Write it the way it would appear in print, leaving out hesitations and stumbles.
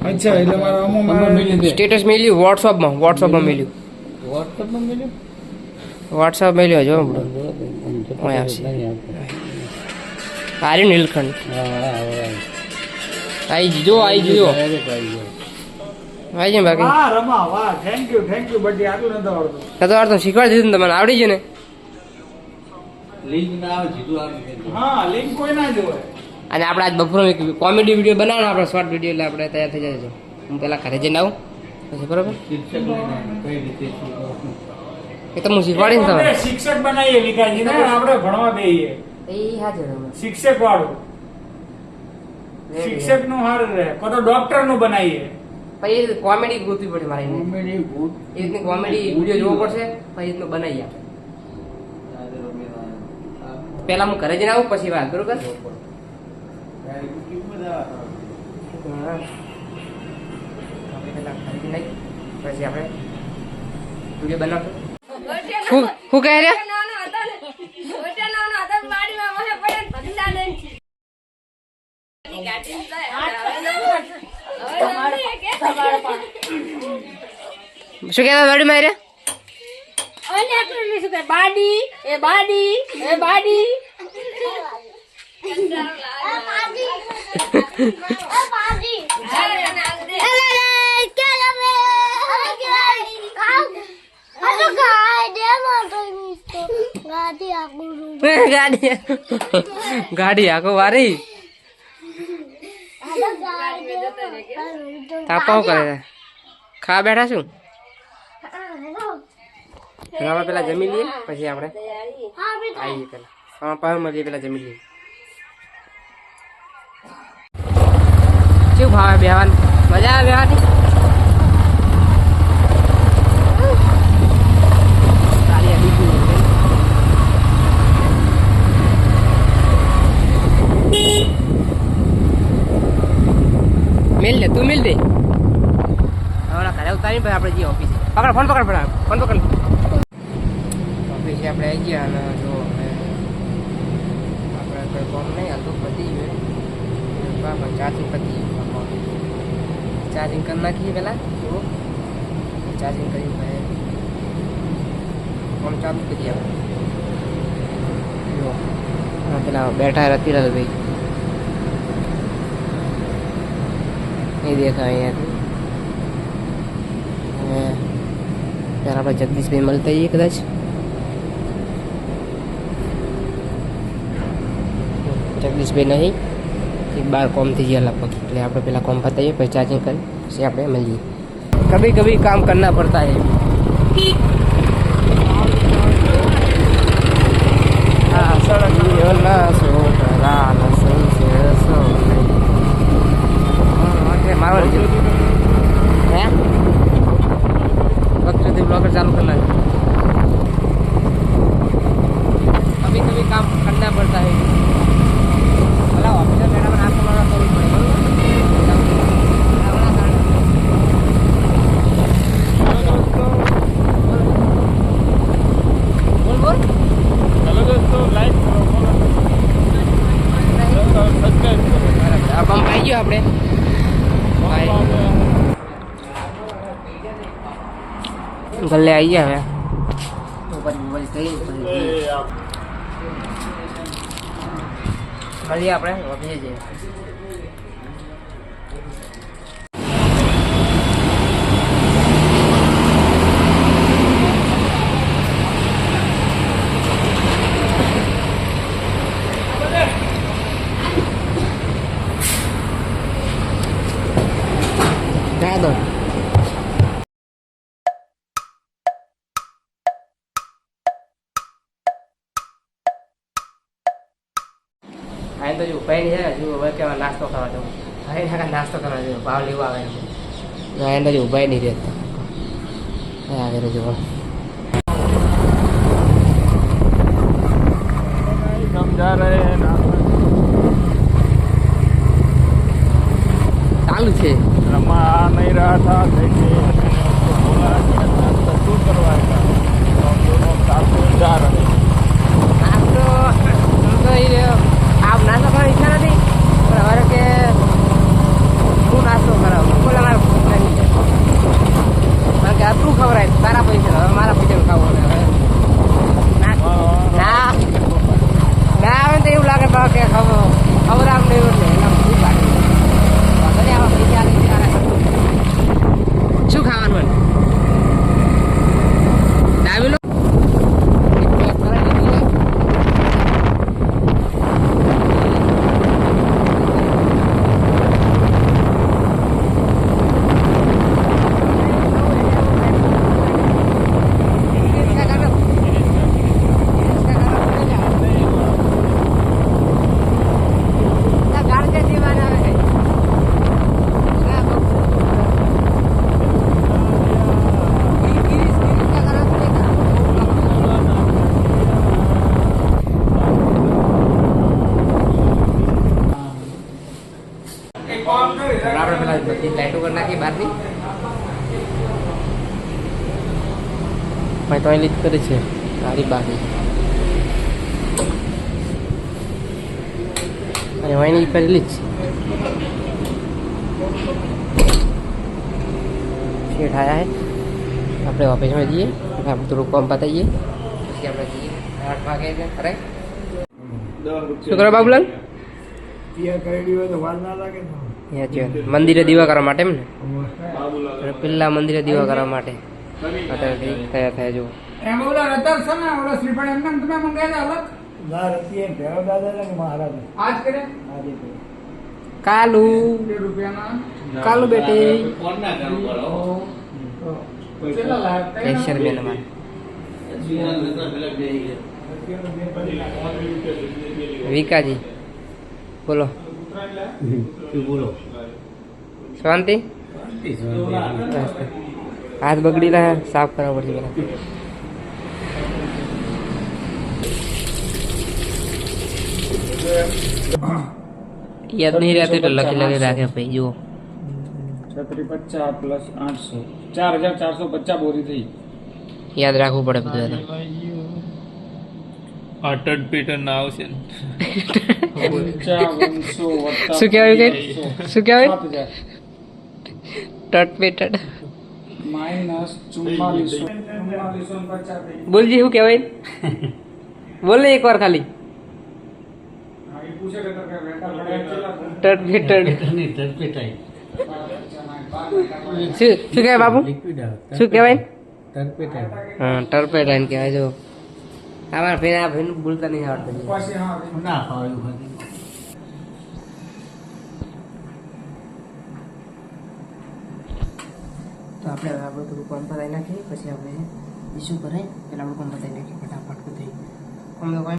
અચ્છા એટલે મારા આમાં સ્ટેટસ મેલ્યું વોટ્સઅપમાં મેલ્યું વોટ્સઅપ મેલ્યો જો આર્યું નીલકંઠ આવી જીજો આવી જાય બાકી હા રમા વાહ થેન્ક યુ બડી આટલું નતો આવડતું તો અર્થ શીખવાડી દીધું ને તમને આવડી ગયું ને લિંક ના આવે જીતું આવે હા લિંક કોઈ ના જોવે અને આપણે આજ બપોરનો એક કોમેડી વિડીયો બનાવવાનો આપણે શોર્ટ વિડીયો એટલે આપણે તૈયાર થઈ જજો હું પેલા ઘરે જઈને આવું પછી બરોબર શિક્ષક લઈને કઈ રીતે એ તો હું શીખવાડીશ તમે આપણે શિક્ષક બનાવીએ વિકાસજીને આપણે ભણવા બેહીએ એ હાજર શિક્ષક વાળું શિક્ષક નું સારું રહે કો તો ડોક્ટર નું બનાવીએ પછી કોમેડી ગોતવી પડે મારે એને. કોમેડી ભૂત એ રીતની કોમેડી વિડીયો જોવો પડશે પછી એ રીતનું બનાવીએ આપણે પેલા હું ઘરે જઈને આવું પછી વાત બરોબર હા. આપણે પેલા ઘરે જઈને આવીએ, પછી આપણે વિડીયો બનાવશું શું કહે રે શું કહેતા વાડી મારે બાડી એ બાડી એ બાડી ગાડી આખો વારી તાપાવ કરે છે. ખા બેઠા શું આપણે પેલા જમી લઈએ પછી આપણે આવીએ પેલા હા પાછું મળીએ પેલા જમી લઈએ કેવું ભાવે બેહવાનું મજા આવે બેહવાની સારી આવી ગયું મેલ લે તું મેલ દે હવે ઘરે ઉતારી પછી આપણે જઈએ ઓફિસે પકડ ફોન પકડ ઓફિસે આપણે આવી ગયા અને જો આપણે કોઈ ફોન નહીં હાલતું પતી ગયું ચાર્જિંગ પતી ગયું ચાર્જિંગ કરી નાખીએ પહેલાં થોડું ચાર્જિંગ કર્યું ભાઈ ફોન ચાલુ કરીએ આપણે જો પેલા બેઠા રતિલાલ ભાઈ नहीं देखा है यार यार आप जगदीश भाई मिलता ही कदाच जगदीश भाई नहीं एक बार कॉम थी गया लगभग એટલે આપણે પેલા કોમ પતાઈએ પછી ચાર્જિંગ કરી પછી આપણે મળીએ कभी कभी काम करना पड़ता है हाँ सड़कियों ना सोरा ना संसे सो मारो है वक्त से ब्लॉगर चालू करना है कभी कभी काम करना पड़ता है बोला ऑफिसर मैडम ने आपको मारा तो बोल चलो दोस्तों लाइक करो सब्सक्राइब करो अब हम आई गयो આપણે गले आई है મળીએ આપણે ઓફિસે જઈએ દો આઈ તો જો ઉપાય નહીં છે હજુ હવે કેવા નાસ્તો કરવા જવું ભાઈ નાસ્તો કરવા જવું ભાવ લેવા આવે આઈ તો જો ઉપાય નહીં રહેતા આવે જો समझा रहे हैं ચાલુ છે रमा आ नहीं रहा था देखिए मैंने उसको बोला कि नाश्ता क्यों करवाएगा तो हम दोनों साथ में जा रहे हैं નાસ્તો બહારની ભાઈ તો અહીં લીધ કરી છે ગાડી બાકી અને વાયની કરેલી જ છે શેઠ આયા હે આપણે ઓફિસમાં જઈએ આપણે થોડું કામ પતાવીએ પછી આપણે જઈએ 8 વાગે એટલે ખરે શું કરો બાબુલાલ મંદિરે દીવા કરવા માટે એમ ને અને પેલા મંદિરે દીવા કરવા માટે અત્યારે તૈયાર થયા જો એમ ઓલા રતર છે ને ઓલા શ્રીફળ એમને તમે મંગાવ્યા અલગ આજ કરે કાલુ ₹2 કાલુ બેટે કોણના કામ કરો કેટલા લાખ કેશર બેન અમારે વિકાજી બોલો બોલો શાંતિ હાથ બગડીલા સાફ કરવા પડશે પેલા યાદ નહીં રહેતું એટલે લખી લખી રાખે ભાઈ જુઓ 3650 પ્લસ 800 4450 બોરી થઈ યાદ રાખવું પડે બધું તો અટડ પેટર્ન ના આવશે શું કહેવાય કઈ શું કહેવાય ટટ પેટડ માઇનસ 4450 બોલજી શું કહેવાય બોલ ને એકવાર ખાલી ટટ પેટડ શું કહેવાય બાપુ શું કહેવાય હા ટર્પેટાઈન કહેવાય જો અમારા ભાઈ આ ભાઈ બોલતા નહીં આવડતું ના ફાવ્યું તો આપણે હવે આપણે થોડું કામ પતાવી નાખીએ પછી આપણે ઇસ્યુ કરાય પેલા આપણે કામ પતાવી નાખીએ ફટાફટ થઈ